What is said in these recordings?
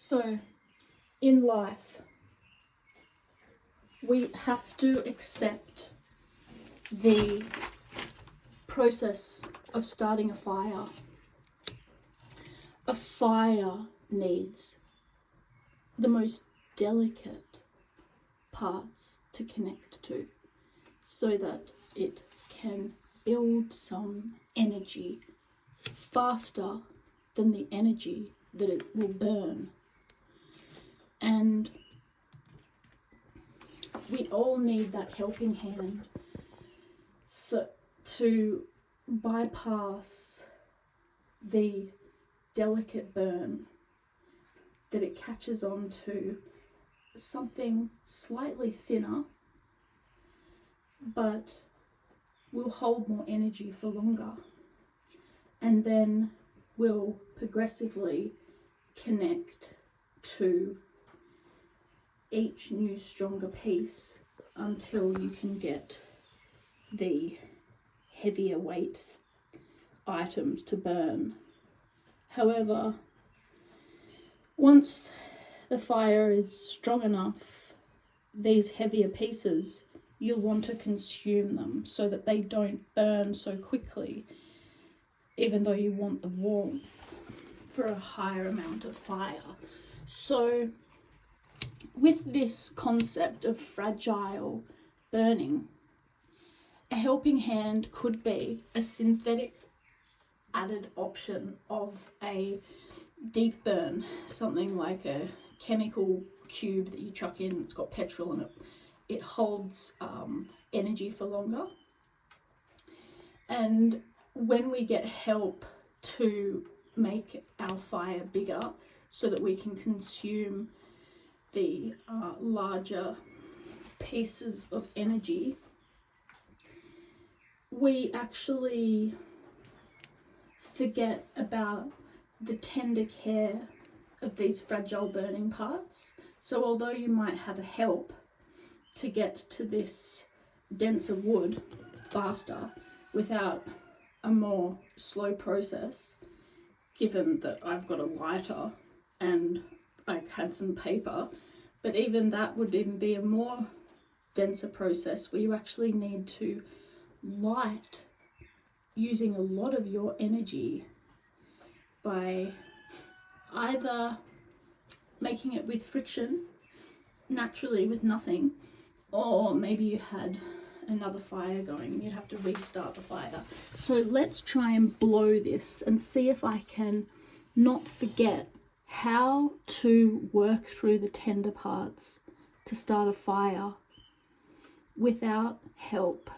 So, in life, we have to accept the process of starting a fire. A fire needs the most delicate parts to connect to so that it can build some energy faster than the energy that it will burn. And we all need that helping hand so to bypass the delicate burn that it catches on to something slightly thinner but will hold more energy for longer, and then will progressively connect to each new stronger piece until you can get the heavier weight items to burn. However, once the fire is strong enough, these heavier pieces, you'll want to consume them so that they don't burn so quickly, even though you want the warmth for a higher amount of fire. So with this concept of fragile burning, a helping hand could be a synthetic added option of a deep burn, something like a chemical cube that you chuck in. It's got petrol in it. It holds energy for longer. And when we get help to make our fire bigger so that we can consume the larger pieces of energy, we actually forget about the tender care of these fragile burning parts. So although you might have a help to get to this denser wood faster without a more slow process, given that I've got a lighter and I had some paper, but even that would even be a more denser process where you actually need to light using a lot of your energy by either making it with friction, naturally with nothing, or maybe you had another fire going and you'd have to restart the fire. So let's try and blow this and see if I can not forget how to work through the tender parts to start a fire without help.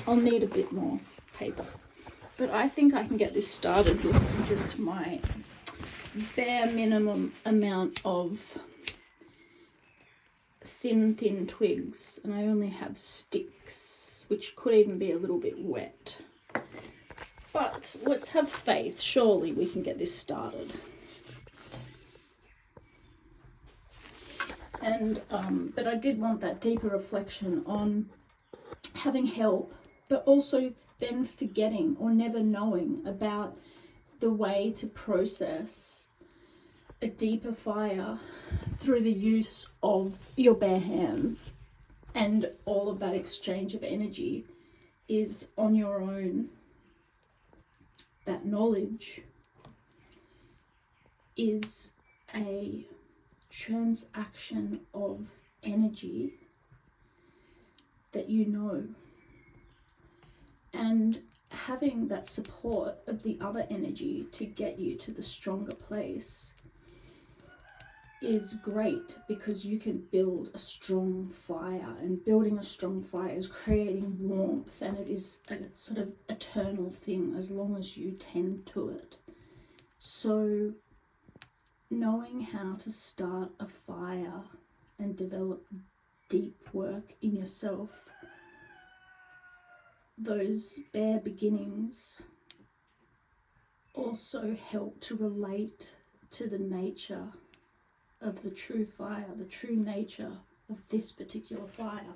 I'll need a bit more paper, but I think I can get this started with just my bare minimum amount of thin twigs, and I only have sticks, which could even be a little bit wet. But let's have faith, surely we can get this started. And but I did want that deeper reflection on having help, but also then forgetting or never knowing about the way to process a deeper fire through the use of your bare hands. And all of that exchange of energy is on your own. That knowledge is a transaction of energy that you know. And having that support of the other energy to get you to the stronger place is great, because you can build a strong fire, and building a strong fire is creating warmth, and it is a sort of eternal thing as long as you tend to it. So knowing how to start a fire and develop deep work in yourself, those bare beginnings also help to relate to the nature of the true fire, the true nature of this particular fire.